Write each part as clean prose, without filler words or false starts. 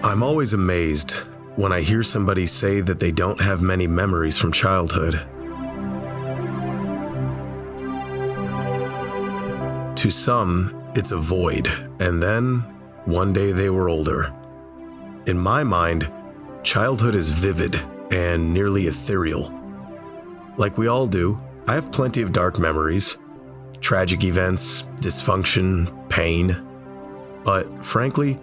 I'm always amazed when I hear somebody say that they don't have many memories from childhood. To some, it's a void, and then one day they were older. In my mind, childhood is vivid and nearly ethereal. Like we all do, I have plenty of dark memories, tragic events, dysfunction, pain. But frankly,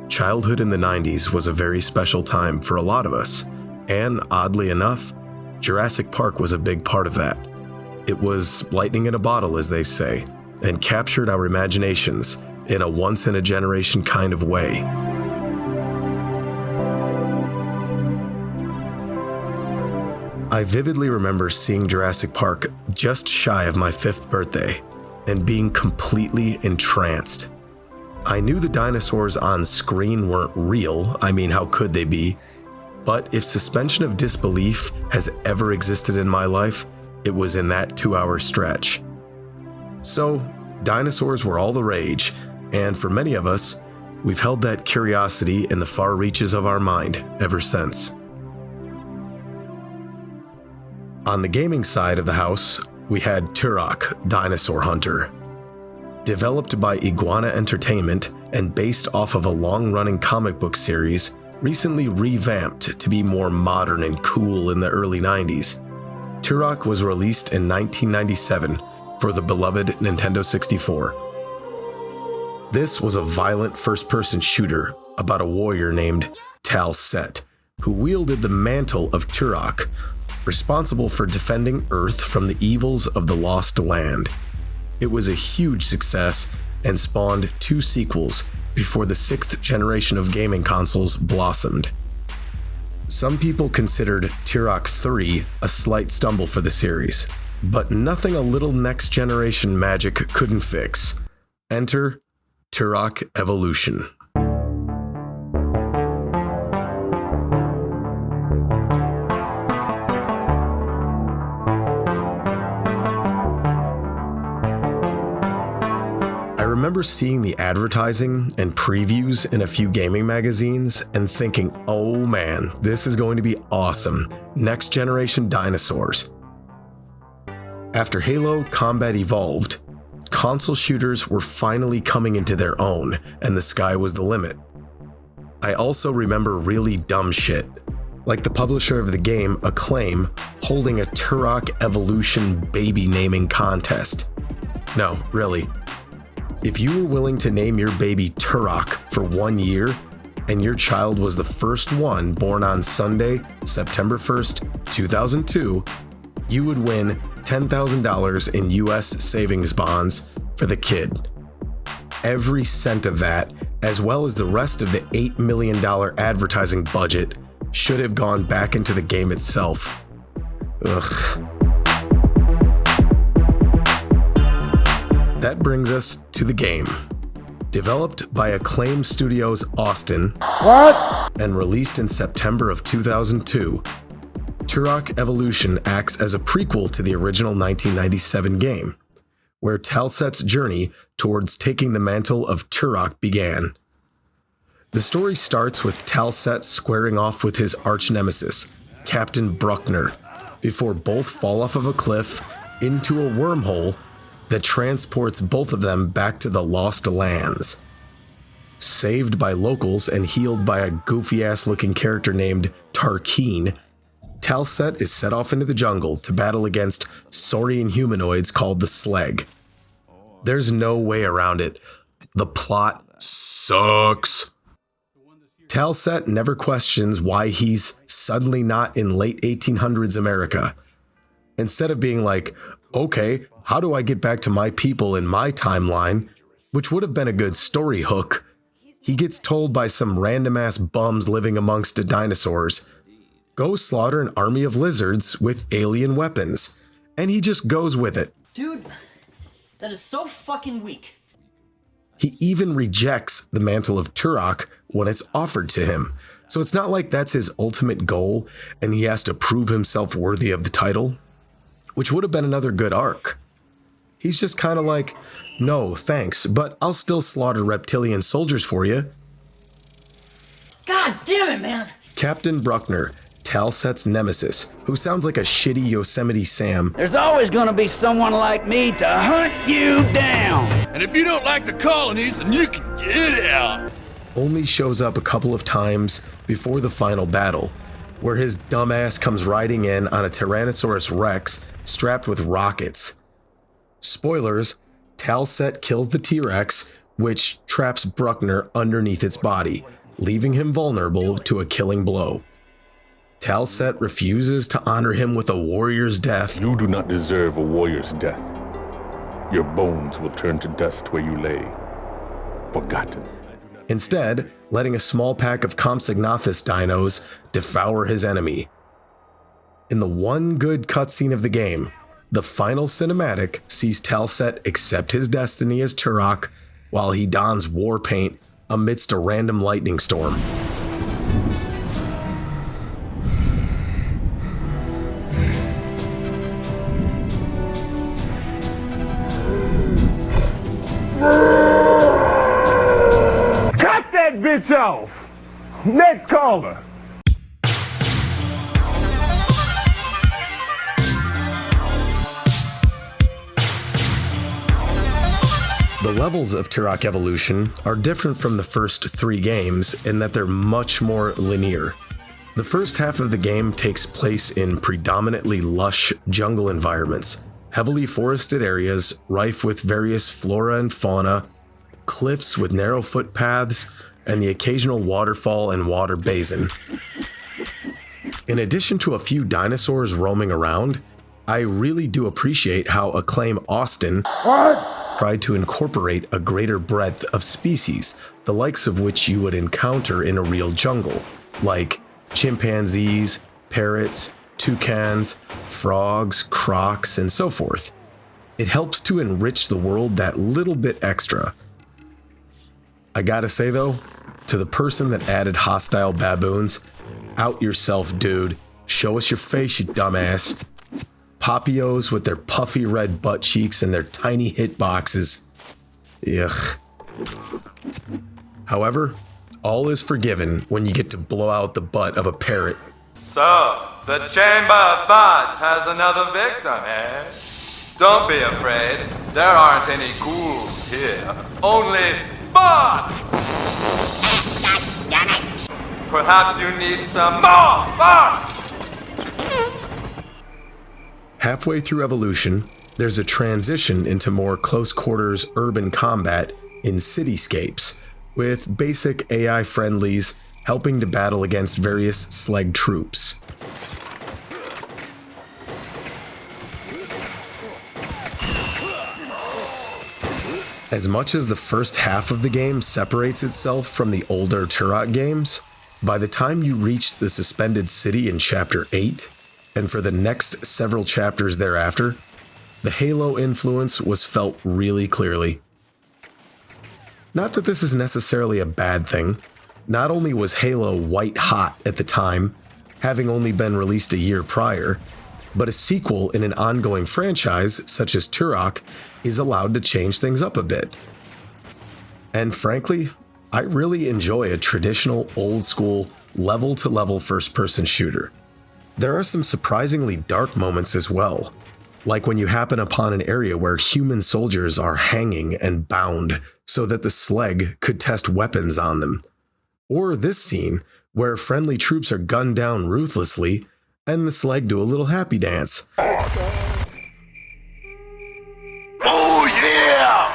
childhood in the 90s was a very special time for a lot of us, and oddly enough, Jurassic Park was a big part of that. It was lightning in a bottle, as they say, and captured our imaginations in a once-in-a-generation kind of way. I vividly remember seeing Jurassic Park just shy of my 5th birthday and being completely entranced. I knew the dinosaurs on screen weren't real, I mean, how could they be? But if suspension of disbelief has ever existed in my life, it was in that 2-hour stretch. So, dinosaurs were all the rage, and for many of us, we've held that curiosity in the far reaches of our mind ever since. On the gaming side of the house, we had Turok, Dinosaur Hunter. Developed by Iguana Entertainment and based off of a long-running comic book series, recently revamped to be more modern and cool in the early 90s. Turok was released in 1997 for the beloved Nintendo 64. This was a violent first-person shooter about a warrior named Tal Set, who wielded the mantle of Turok, responsible for defending Earth from the evils of the Lost Land. It was a huge success and spawned 2 sequels before the 6th generation of gaming consoles blossomed. Some people considered Turok 3 a slight stumble for the series, but nothing a little next-generation magic couldn't fix. Enter Turok Evolution. I remember seeing the advertising and previews in a few gaming magazines and thinking, oh man, this is going to be awesome. Next generation dinosaurs. After Halo Combat Evolved, console shooters were finally coming into their own, and the sky was the limit. I also remember really dumb shit, like the publisher of the game, Acclaim, holding a Turok Evolution baby naming contest. No, really. If you were willing to name your baby Turok for 1 year, and your child was the first one born on Sunday, September 1st, 2002, you would win $10,000 in US savings bonds for the kid. Every cent of that, as well as the rest of the $8 million advertising budget, should have gone back into the game itself. Ugh. That brings us to the game. Developed by Acclaim Studios Austin and released in September of 2002, Turok Evolution acts as a prequel to the original 1997 game, where Tal Set's journey towards taking the mantle of Turok began. The story starts with Tal Set squaring off with his arch-nemesis, Captain Bruckner, before both fall off of a cliff into a wormhole that transports both of them back to the Lost Lands. Saved by locals and healed by a goofy-ass looking character named Tarkeen, Tal Set is set off into the jungle to battle against saurian humanoids called the Slag. There's no way around it. The plot sucks. Tal Set never questions why he's suddenly not in late 1800s America. Instead of being like, okay, how do I get back to my people in my timeline, which would have been a good story hook, he gets told by some random-ass bums living amongst the dinosaurs, go slaughter an army of lizards with alien weapons, and he just goes with it. Dude, that is so fucking weak. He even rejects the mantle of Turok when it's offered to him, so it's not like that's his ultimate goal and he has to prove himself worthy of the title, which would have been another good arc. He's just kind of like, no, thanks, but I'll still slaughter reptilian soldiers for you. God damn it, man! Captain Bruckner, Talset's nemesis, who sounds like a shitty Yosemite Sam. There's always gonna be someone like me to hunt you down. And if you don't like the colonies, then you can get out. Only shows up a couple of times before the final battle, where his dumbass comes riding in on a Tyrannosaurus Rex strapped with rockets. Spoilers, Talset kills the T-Rex, which traps Bruckner underneath its body, leaving him vulnerable to a killing blow. Talset refuses to honor him with a warrior's death. You do not deserve a warrior's death. Your bones will turn to dust where you lay, forgotten. Instead, letting a small pack of Compsognathus dinos devour his enemy. In the one good cutscene of the game, the final cinematic sees Talset accept his destiny as Turok while he dons war paint amidst a random lightning storm. Cut that bitch off! Next caller! The levels of Turok Evolution are different from the first 3 games in that they're much more linear. The first half of the game takes place in predominantly lush jungle environments, heavily forested areas rife with various flora and fauna, cliffs with narrow footpaths, and the occasional waterfall and water basin. In addition to a few dinosaurs roaming around, I really do appreciate how Acclaim Austin tried to incorporate a greater breadth of species, the likes of which you would encounter in a real jungle, like chimpanzees, parrots, toucans, frogs, crocs, and so forth. It helps to enrich the world that little bit extra. I gotta say though, to the person that added hostile baboons, out yourself, dude. Show us your face, you dumbass. Papios with their puffy red butt cheeks and their tiny hitboxes. Ugh. However, all is forgiven when you get to blow out the butt of a parrot. So, the Chamber of Bots has another victim, eh? Don't be afraid. There aren't any ghouls here. Only bots! Perhaps you need some more bots! Halfway through Evolution, there's a transition into more close-quarters urban combat in cityscapes, with basic AI friendlies helping to battle against various Slag troops. As much as the first half of the game separates itself from the older Turok games, by the time you reach the suspended city in Chapter 8, and for the next several chapters thereafter, the Halo influence was felt really clearly. Not that this is necessarily a bad thing. Not only was Halo white hot at the time, having only been released a year prior, but a sequel in an ongoing franchise such as Turok is allowed to change things up a bit. And frankly, I really enjoy a traditional old-school level-to-level first-person shooter. There are some surprisingly dark moments as well, like when you happen upon an area where human soldiers are hanging and bound so that the Slag could test weapons on them. Or this scene where friendly troops are gunned down ruthlessly and the Slag do a little happy dance. Oh yeah!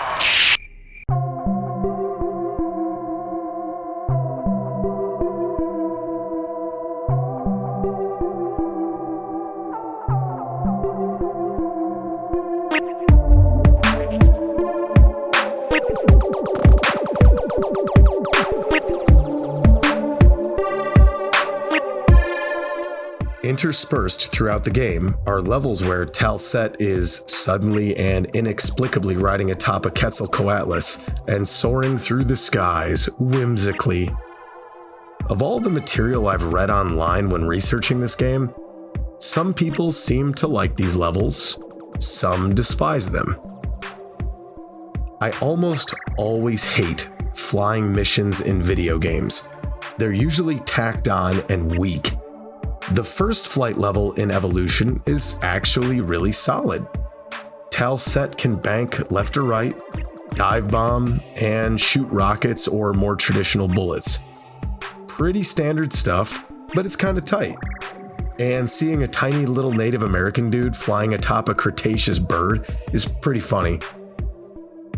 Interspersed throughout the game are levels where Talset is suddenly and inexplicably riding atop a Quetzalcoatlus and soaring through the skies whimsically. Of all the material I've read online when researching this game, some people seem to like these levels, some despise them. I almost always hate flying missions in video games, They're usually tacked on and weak. The first flight level in Evolution is actually really solid. Talset can bank left or right, dive bomb, and shoot rockets or more traditional bullets. Pretty standard stuff, but it's kind of tight. And seeing a tiny little Native American dude flying atop a Cretaceous bird is pretty funny.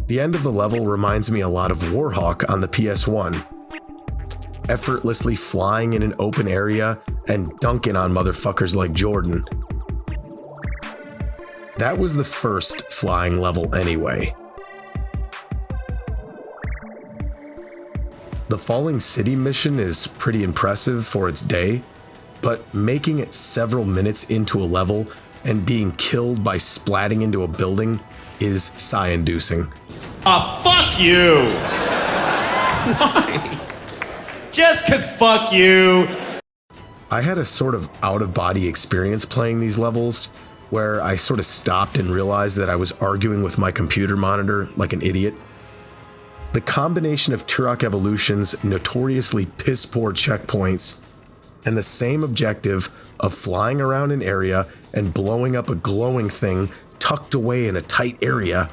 The end of the level reminds me a lot of Warhawk on the PS1. Effortlessly flying in an open area and dunking on motherfuckers like Jordan. That was the first flying level anyway. The Falling City mission is pretty impressive for its day, but making it several minutes into a level and being killed by splatting into a building is sigh-inducing. Fuck you! Why? Just 'cause fuck you! I had a sort of out-of-body experience playing these levels, where I sort of stopped and realized that I was arguing with my computer monitor like an idiot. The combination of Turok Evolution's notoriously piss-poor checkpoints and the same objective of flying around an area and blowing up a glowing thing tucked away in a tight area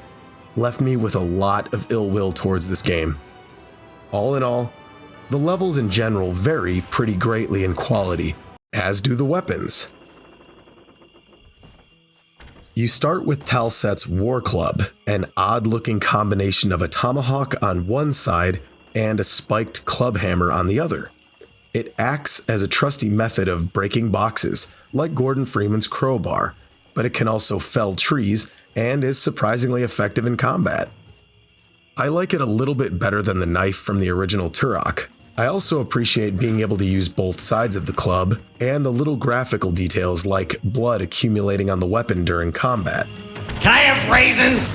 left me with a lot of ill will towards this game. All in all, the levels in general vary pretty greatly in quality, as do the weapons. You start with Talset's War Club, an odd-looking combination of a tomahawk on one side and a spiked club hammer on the other. It acts as a trusty method of breaking boxes, like Gordon Freeman's crowbar, but it can also fell trees and is surprisingly effective in combat. I like it a little bit better than the knife from the original Turok. I also appreciate being able to use both sides of the club and the little graphical details like blood accumulating on the weapon during combat. Can I have raisins?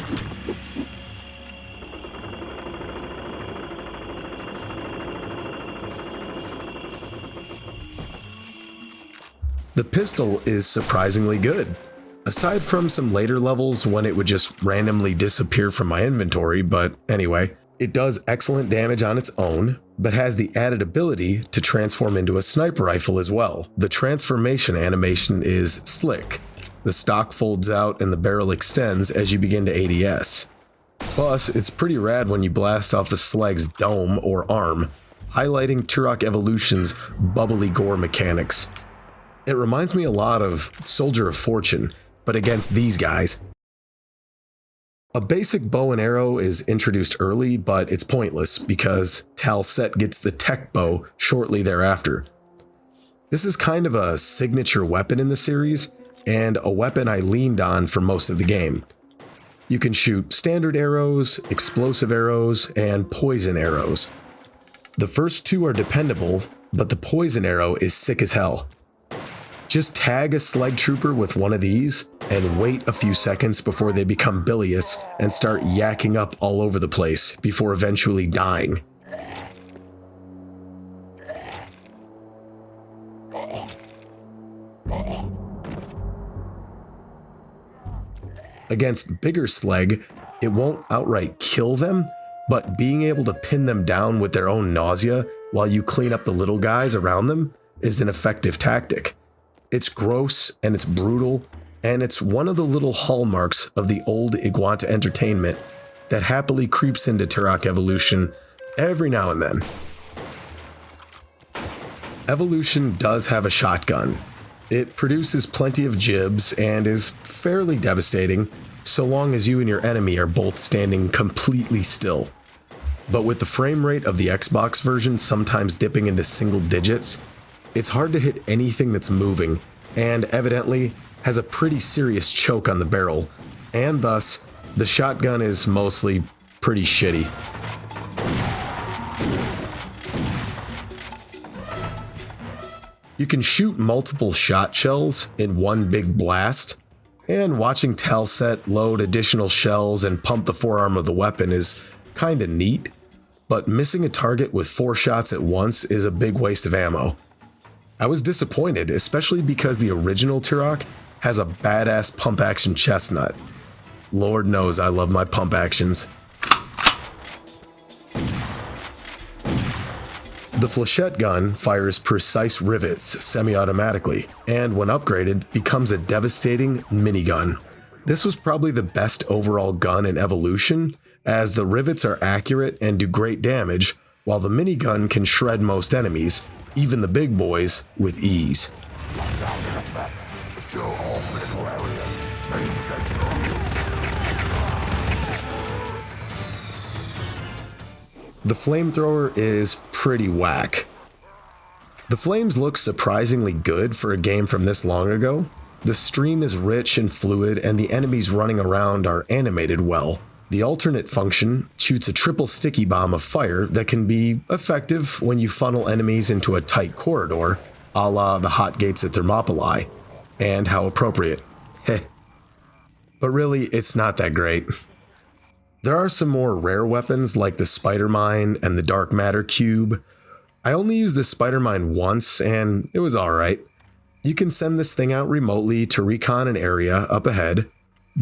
The pistol is surprisingly good, aside from some later levels when it would just randomly disappear from my inventory, but anyway. It does excellent damage on its own, but has the added ability to transform into a sniper rifle as well. The transformation animation is slick. The stock folds out and the barrel extends as you begin to ADS. Plus, it's pretty rad when you blast off the slag's dome or arm, highlighting Turok Evolution's bubbly gore mechanics. It reminds me a lot of Soldier of Fortune, but against these guys. A basic bow and arrow is introduced early, but it's pointless because Talset gets the tech bow shortly thereafter. This is kind of a signature weapon in the series, and a weapon I leaned on for most of the game. You can shoot standard arrows, explosive arrows, and poison arrows. The first two are dependable, but the poison arrow is sick as hell. Just tag a slag trooper with one of these and wait a few seconds before they become bilious and start yakking up all over the place before eventually dying. Against bigger slag, it won't outright kill them, but being able to pin them down with their own nausea while you clean up the little guys around them is an effective tactic. It's gross and it's brutal, and it's one of the little hallmarks of the old Iguanta entertainment that happily creeps into Turok Evolution every now and then. Evolution does have a shotgun. It produces plenty of jibs and is fairly devastating so long as you and your enemy are both standing completely still. But with the frame rate of the Xbox version sometimes dipping into single digits, it's hard to hit anything that's moving, and evidently has a pretty serious choke on the barrel, and thus, the shotgun is mostly pretty shitty. You can shoot multiple shot shells in one big blast, and watching Talset load additional shells and pump the forearm of the weapon is kinda neat, but missing a target with 4 shots at once is a big waste of ammo. I was disappointed, especially because the original Turok has a badass pump action chestnut. Lord knows I love my pump actions. The flechette gun fires precise rivets semi-automatically, and when upgraded, becomes a devastating minigun. This was probably the best overall gun in Evolution, as the rivets are accurate and do great damage, while the minigun can shred most enemies, even the big boys, with ease. The flamethrower is pretty whack. The flames look surprisingly good for a game from this long ago. The stream is rich and fluid, and the enemies running around are animated well. The alternate function shoots a triple sticky bomb of fire that can be effective when you funnel enemies into a tight corridor, a la the hot gates at Thermopylae. And how appropriate. Heh. But really, it's not that great. There are some more rare weapons like the spider mine and the dark matter cube. I only used the spider mine once and it was alright. You can send this thing out remotely to recon an area up ahead,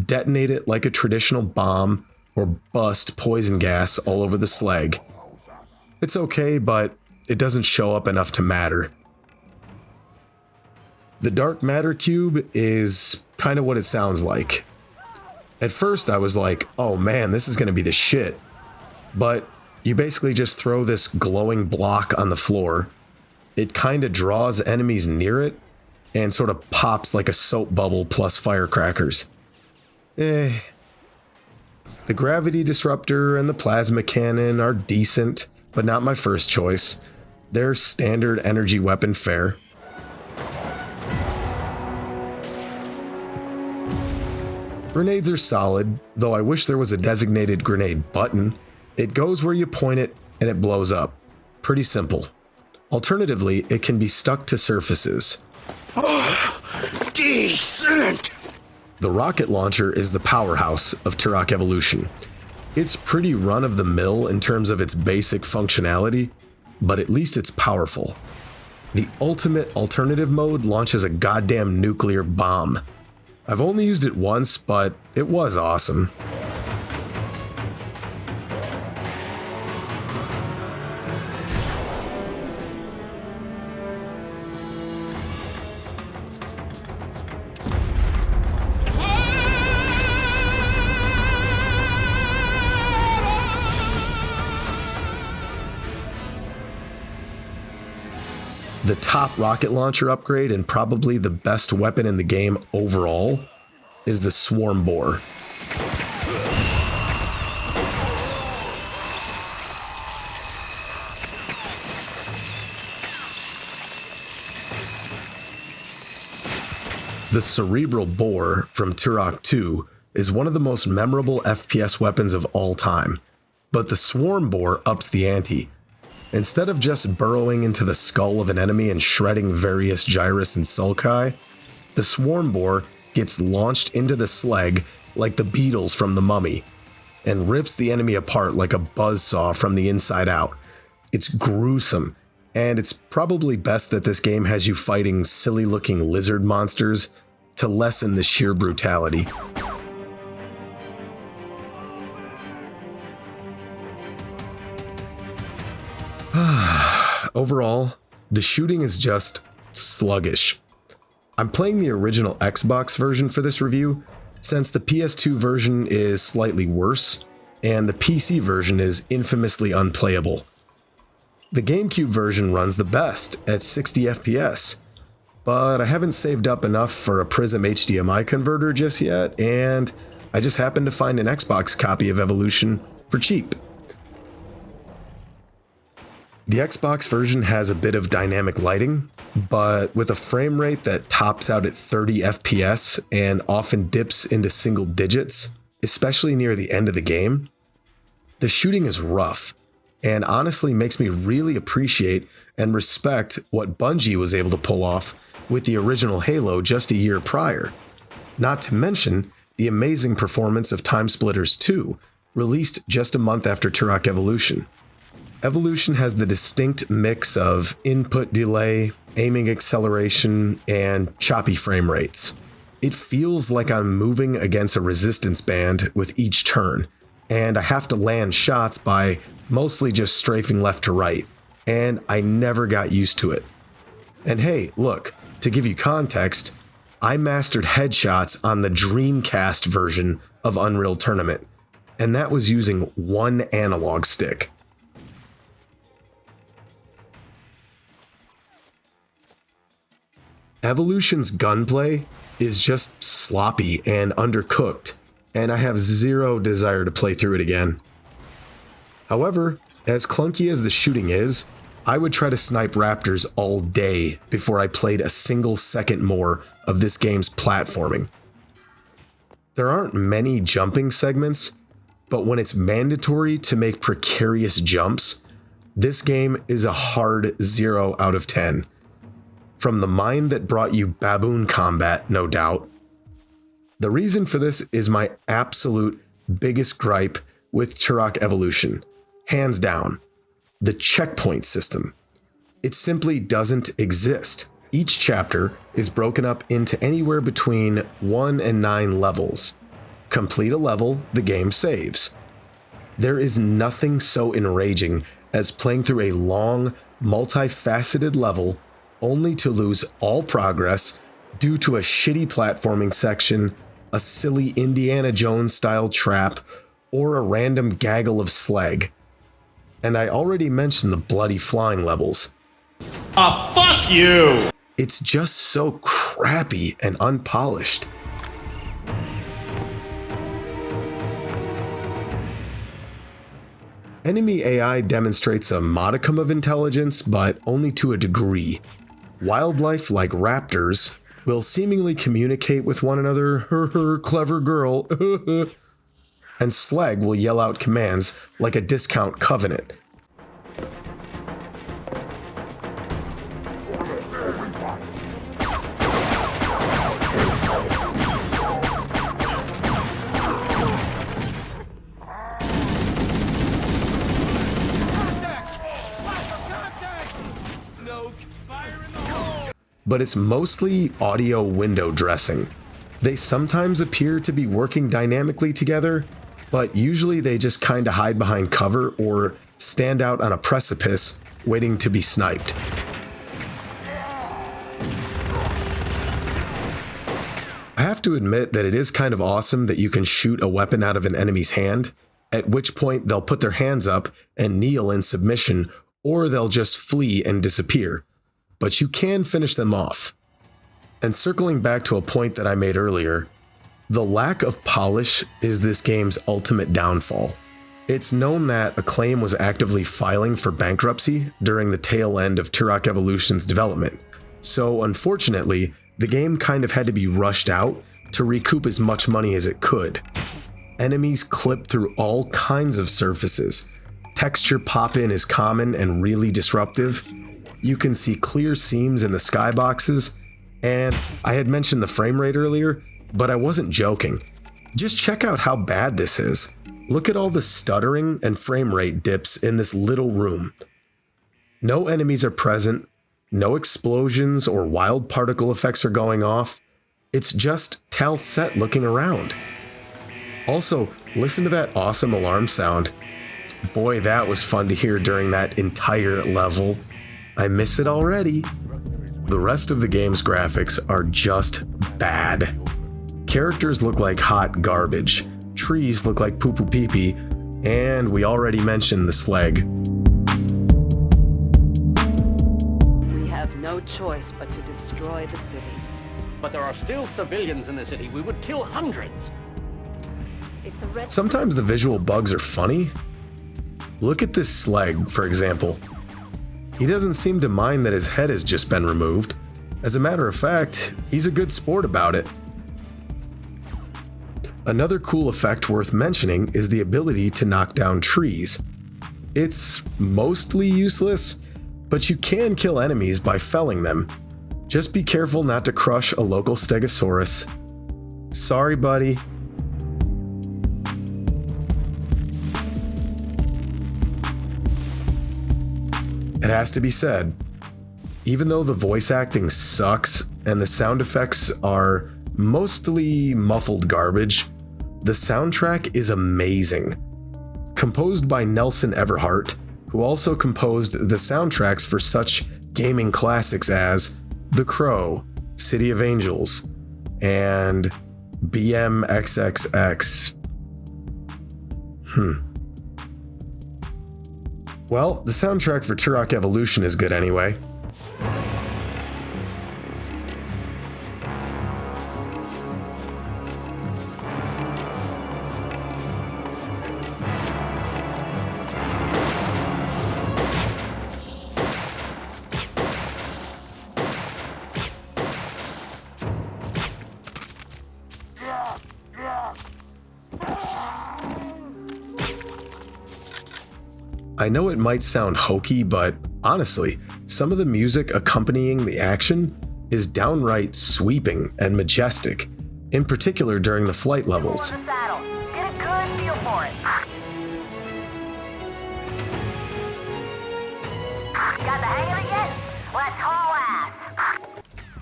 detonate it like a traditional bomb, or bust poison gas all over the slag. It's okay, but it doesn't show up enough to matter. The dark matter cube is kind of what it sounds like. At first I was like, oh man, this is going to be the shit. But you basically just throw this glowing block on the floor. It kind of draws enemies near it and sort of pops like a soap bubble plus firecrackers. The gravity disruptor and the plasma cannon are decent, but not my first choice. They're standard energy weapon fare. Grenades are solid, though I wish there was a designated grenade button. It goes where you point it and it blows up. Pretty simple. Alternatively, it can be stuck to surfaces. Decent! The rocket launcher is the powerhouse of Turok Evolution. It's pretty run-of-the-mill in terms of its basic functionality, but at least it's powerful. The ultimate alternative mode launches a goddamn nuclear bomb. I've only used it once, but it was awesome. The top rocket launcher upgrade, and probably the best weapon in the game overall, is the Swarm Boar. The Cerebral Boar from Turok 2 is one of the most memorable FPS weapons of all time, but the Swarm Boar ups the ante. Instead of just burrowing into the skull of an enemy and shredding various gyrus and sulci, the Swarm Boar gets launched into the slag like the beetles from The Mummy, and rips the enemy apart like a buzzsaw from the inside out. It's gruesome, and it's probably best that this game has you fighting silly-looking lizard monsters to lessen the sheer brutality. Overall, the shooting is just sluggish. I'm playing the original Xbox version for this review, since the PS2 version is slightly worse, and the PC version is infamously unplayable. The GameCube version runs the best at 60 FPS, but I haven't saved up enough for a Prism HDMI converter just yet, and I just happened to find an Xbox copy of Evolution for cheap. The Xbox version has a bit of dynamic lighting, but with a frame rate that tops out at 30 FPS and often dips into single digits, especially near the end of the game, the shooting is rough, and honestly makes me really appreciate and respect what Bungie was able to pull off with the original Halo just a year prior. Not to mention the amazing performance of Timesplitters 2, released just a month after Turok Evolution. Evolution has the distinct mix of input delay, aiming acceleration, and choppy frame rates. It feels like I'm moving against a resistance band with each turn, and I have to land shots by mostly just strafing left to right. and I never got used to it. And hey, look, to give you context, I mastered headshots on the Dreamcast version of Unreal Tournament, and that was using one analog stick. Evolution's gunplay is just sloppy and undercooked, and I have zero desire to play through it again. However, as clunky as the shooting is, I would try to snipe raptors all day before I played a single second more of this game's platforming. There aren't many jumping segments, but when it's mandatory to make precarious jumps, this game is a hard 0 out of 10. From the mind that brought you baboon combat, no doubt. The reason for this is my absolute biggest gripe with Turok Evolution, hands down. The checkpoint system. It simply doesn't exist. Each chapter is broken up into anywhere between 1 and 9 levels. Complete a level, the game saves. There is nothing so enraging as playing through a long, multifaceted level only to lose all progress due to a shitty platforming section, a silly Indiana Jones-style trap, or a random gaggle of slag. And I already mentioned the bloody flying levels. Fuck you! It's just so crappy and unpolished. Enemy AI demonstrates a modicum of intelligence, but only to a degree. Wildlife like raptors will seemingly communicate with one another, clever girl, and slag will yell out commands like a discount covenant. But it's mostly audio window dressing. They sometimes appear to be working dynamically together, but usually they just kinda hide behind cover or stand out on a precipice waiting to be sniped. I have to admit that it is kind of awesome that you can shoot a weapon out of an enemy's hand, at which point they'll put their hands up and kneel in submission, or they'll just flee and disappear. But you can finish them off. And circling back to a point that I made earlier, the lack of polish is this game's ultimate downfall. It's known that Acclaim was actively filing for bankruptcy during the tail end of Turok Evolution's development, so unfortunately, the game kind of had to be rushed out to recoup as much money as it could. Enemies clip through all kinds of surfaces. Texture pop-in is common and really disruptive. You can see clear seams in the skyboxes, and I had mentioned the frame rate earlier, but I wasn't joking. Just check out how bad this is. Look at all the stuttering and frame rate dips in this little room. No enemies are present, no explosions or wild particle effects are going off. It's just Tal Set looking around. Also, listen to that awesome alarm sound. Boy, that was fun to hear during that entire level. I miss it already. The rest of the game's graphics are just bad. Characters look like hot garbage, trees look like poo-poo pee-pee, and we already mentioned the slag. We have no choice but to destroy the city. But there are still civilians in the city. We would kill hundreds. Sometimes the visual bugs are funny. Look at this slag, for example. He doesn't seem to mind that his head has just been removed. As a matter of fact, he's a good sport about it. Another cool effect worth mentioning is the ability to knock down trees. It's mostly useless, but you can kill enemies by felling them. Just be careful not to crush a local stegosaurus. Sorry, buddy. It has to be said, even though the voice acting sucks and the sound effects are mostly muffled garbage, the soundtrack is amazing. Composed by Nelson Everhart, who also composed the soundtracks for such gaming classics as The Crow, City of Angels, and BMXXX. Well, the soundtrack for Turok Evolution is good anyway. I know it might sound hokey, but honestly, some of the music accompanying the action is downright sweeping and majestic, in particular during the flight levels.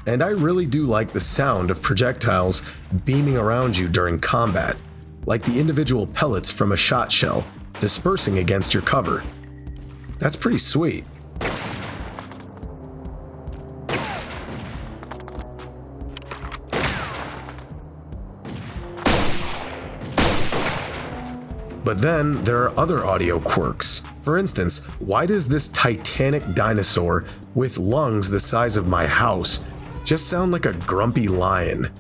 And I really do like the sound of projectiles beaming around you during combat, like the individual pellets from a shot shell dispersing against your cover. That's pretty sweet. But then there are other audio quirks. For instance, why does this titanic dinosaur with lungs the size of my house just sound like a grumpy lion?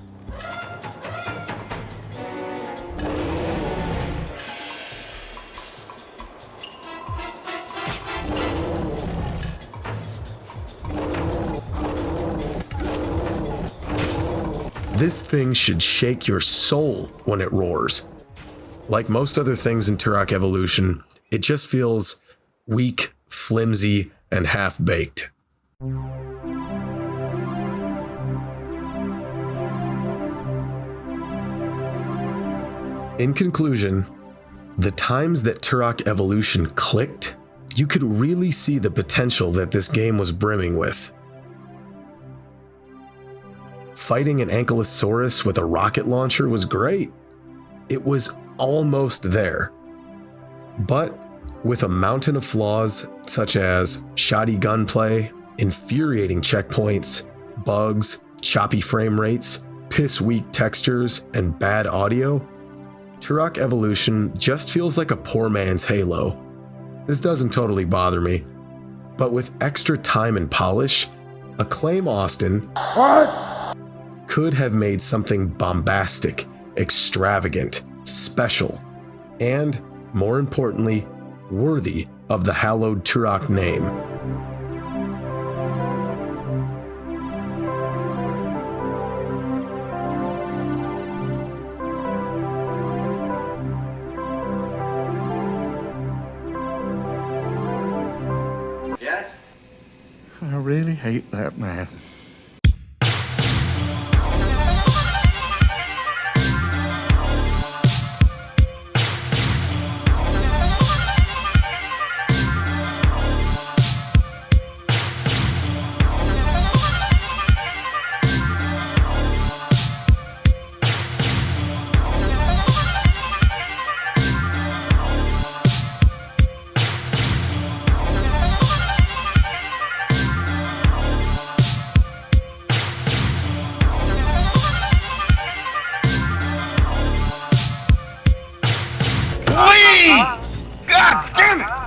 This thing should shake your soul when it roars. Like most other things in Turok Evolution, it just feels weak, flimsy, and half-baked. In conclusion, the times that Turok Evolution clicked, you could really see the potential that this game was brimming with. Fighting an Ankylosaurus with a rocket launcher was great. It was almost there. But with a mountain of flaws such as shoddy gunplay, infuriating checkpoints, bugs, choppy frame rates, piss-weak textures, and bad audio, Turok Evolution just feels like a poor man's Halo. This doesn't totally bother me, but with extra time and polish, Acclaim Austin could have made something bombastic, extravagant, special, and, more importantly, worthy of the hallowed Turok name. Yes? I really hate that man.